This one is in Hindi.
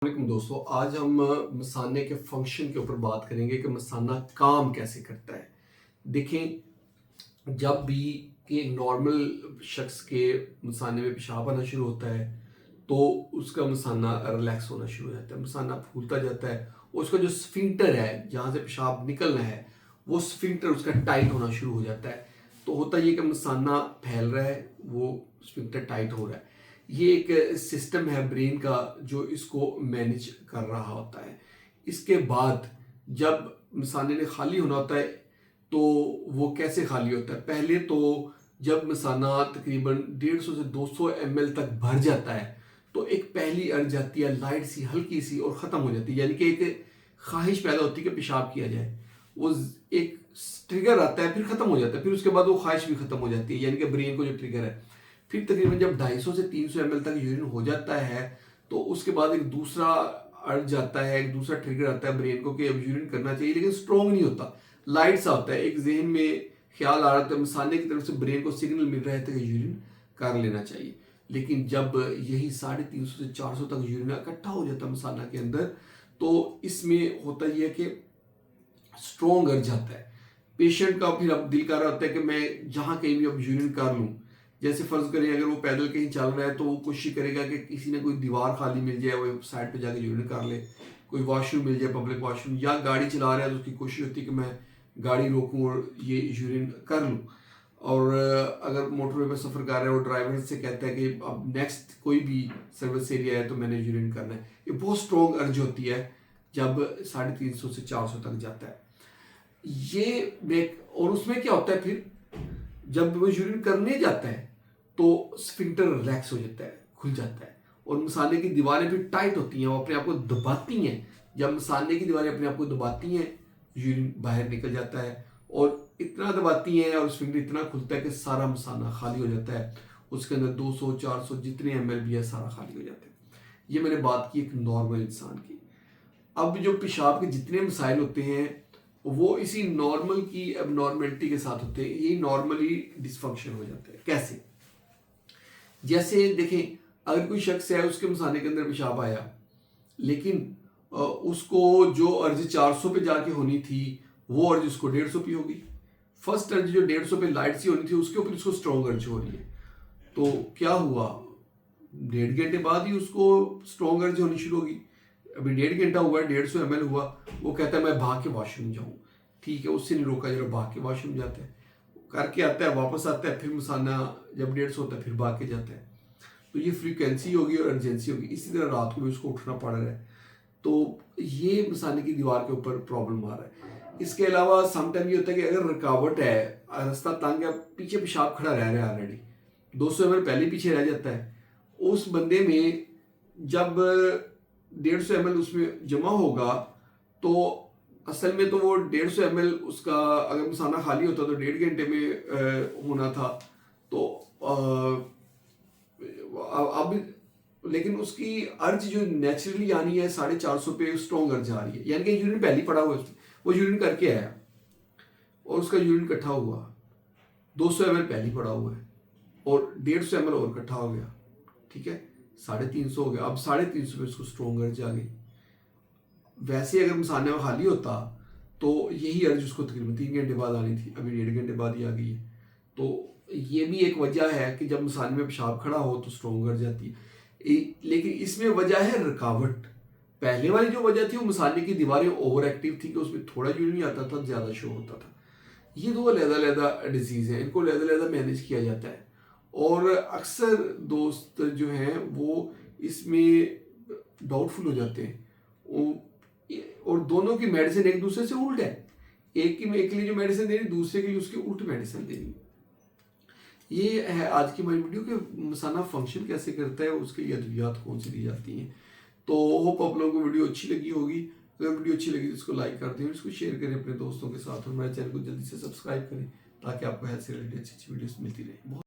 वालेकुम दोस्तों, आज हम मसाने के फंक्शन के ऊपर बात करेंगे कि मसाना काम कैसे करता है। देखें, जब भी कि एक नॉर्मल शख्स के मसाने में पेशाब आना शुरू होता है तो उसका मसाना रिलैक्स होना शुरू हो जाता है, मसाना फूलता जाता है। उसका जो स्फिंक्टर है जहाँ से पेशाब निकलना है वो स्फिंक्टर उसका टाइट होना शुरू हो जाता है। तो होता ये कि मसाना फैल रहा है, वो स्फिंक्टर टाइट हो रहा है। ये एक सिस्टम है ब्रेन का जो इसको मैनेज कर रहा होता है। इसके बाद जब मसाने ने खाली होना होता है तो वो कैसे खाली होता है। पहले तो जब मसाना तकरीबन 150 से 200 ml तक भर जाता है तो एक पहली अर्ज आती है, लाइट सी हल्की सी, और ख़त्म हो जाती है। यानी कि एक ख्वाहिश पैदा होती है कि पेशाब किया जाए। वो एक ट्रिगर आता है, फिर ख़त्म हो जाता है, फिर उसके बाद वो ख्वाहिश भी ख़त्म हो जाती है, यानी कि ब्रेन को जो ट्रिगर है। फिर तकरीबन जब 250 से 300 ml तक यूरिन हो जाता है तो उसके बाद एक दूसरा अर्ज आता है, एक दूसरा ट्रिगर आता है ब्रेन को कि अब यूरिन करना चाहिए, लेकिन स्ट्रॉन्ग नहीं होता, लाइट सा होता है। एक जहन में ख्याल आ रहा था, मसाने की तरफ से ब्रेन को सिग्नल मिल रहा है कि यूरिन कर लेना चाहिए। लेकिन जब यही 350 से 400 तक यूरिन इकट्ठा हो जाता है मसाना के अंदर, तो इसमें होता यह है कि स्ट्रॉन्ग अर्ज आता है। पेशेंट का फिर अब दिल कर रहा होता है कि मैं जहाँ कहीं भी अब यूरिन कर लूँ। जैसे फर्ज करें अगर वो पैदल कहीं चल रहा है तो वो कोशिश करेगा कि किसी ने कोई दीवार खाली मिल जाए, वो साइड पे जाके यूरिन कर ले, कोई वॉशरूम मिल जाए, पब्लिक वॉशरूम, या गाड़ी चला रहा है तो उसकी कोशिश होती है कि मैं गाड़ी रोकूं और ये यूरिन कर लूँ। और अगर मोटरवे पर सफ़र कर रहा है, वो ड्राइवर से कहता है कि अब नेक्स्ट कोई भी सर्विस एरिया है तो मैंने यूरिन करना है। ये बहुत स्ट्रॉन्ग अर्ज होती है जब 350 से 400 तक जाता है। और उसमें क्या होता है, फिर जब वो यूरिन करने जाता है तो स्फिंक्टर रिलैक्स हो जाता है, खुल जाता है, और मसाने की दीवारें फिर टाइट होती हैं, वो अपने आप को दबाती हैं। जब मसाने की दीवारें अपने आप को दबाती हैं, यूरिन बाहर निकल जाता है, और इतना दबाती हैं और स्फिंक्टर इतना खुलता है कि सारा मसाना खाली हो जाता है। उसके अंदर 200 400 जितने ml भी है सारा खाली हो जाता है। ये मैंने बात की एक नॉर्मल इंसान की। अब जो पेशाब के जितने मसाइल होते हैं वो इसी नॉर्मल की एबनॉर्मेलिटी के साथ होते हैं। ये नॉर्मली डिसफंक्शन हो जाता है। कैसे? जैसे देखें, अगर कोई शख्स है उसके मसाने के अंदर पेशाब आया, लेकिन उसको जो अर्ज 400 पे जाके होनी थी वो अर्ज उसको 150 पे होगी। फर्स्ट अर्ज जो 150 पे लाइट सी होनी थी उसके ऊपर उसको स्ट्रॉन्ग अर्ज हो रही है। तो क्या हुआ, 1.5 घंटे बाद ही उसको स्ट्रॉन्ग अर्ज होनी शुरू होगी। अभी 1.5 घंटा हुआ, 150 ml हुआ, वो कहता है मैं भाग के वॉशरूम जाऊँ। ठीक है, उससे नहीं रोका जरा, भाग के वॉशरूम जाता है, करके आता है, वापस आता है, फिर मसाना जब 150 होता है फिर भाग के जाता है। तो ये फ्रीक्वेंसी होगी और अर्जेंसी होगी। इसी तरह रात को भी उसको उठना पड़ रहा है, तो ये मसाने की दीवार के ऊपर प्रॉब्लम आ रहा है। इसके अलावा समटाइम ये होता है कि अगर रुकावट है, रास्ता तंग है, पीछे पेशाब खड़ा रह रहा है, ऑलरेडी 200 ml पहले पीछे रह जाता है, उस बंदे में जब 150 ml उसमें जमा होगा तो असल में तो वो 150 ml उसका अगर मसाना खाली होता तो 1.5 घंटे में होना था। तो अब लेकिन उसकी अर्ज जो नेचुरली आनी है 450 पे स्ट्रॉन्ग अर्ज आ रही है, यानी कि यूरिन पहले ही पड़ा हुआ है उसमें, वो यूरिन करके आया और उसका यूरिन इकट्ठा हुआ, 200 ml पहले ही पड़ा हुआ है और 150 ml और इकट्ठा हो गया। ठीक है, 350 हो गया, अब 350 पे उसको स्ट्रॉन्ग अर्ज आ गई। वैसे अगर मसाने में खाली होता तो यही अर्ज उसको तकरीबन 3 घंटे बाद आनी थी, अभी 1.5 घंटे बाद ही आ गई है। तो ये भी एक वजह है कि जब मसाने में पेशाब खड़ा हो तो स्ट्रॉन्ग अर्ज आती है। लेकिन इसमें वजह है रुकावट। पहले वाली जो वजह थी वो मसाने की दीवारें ओवर एक्टिव थी कि उसमें थोड़ा यूरिन नहीं आता था, ज़्यादा शो होता था। ये दो अलग-अलग डिजीज़ हैं, इनको अलग-अलग मैनेज किया जाता है। और अक्सर दोस्त जो हैं वो इसमें डाउटफुल हो जाते हैं, और दोनों की मेडिसिन एक दूसरे से उल्ट है। एक के लिए जो मेडिसिन देनी, दूसरे के लिए उसके उल्ट मेडिसिन देनी। ये है आज की हमारी वीडियो कि मसाना फंक्शन कैसे करता है, उसके लिए अद्वियात कौन सी दी जाती हैं। तो होप आप लोगों को वीडियो अच्छी लगी होगी। अगर वीडियो अच्छी लगी तो इसको लाइक कर दें, इसको शेयर करें अपने दोस्तों के साथ, और हमारे चैनल को जल्दी से सब्सक्राइब करें ताकि आपको हेल्थ से रिलेटेड अच्छी अच्छी वीडियोस मिलती रहे।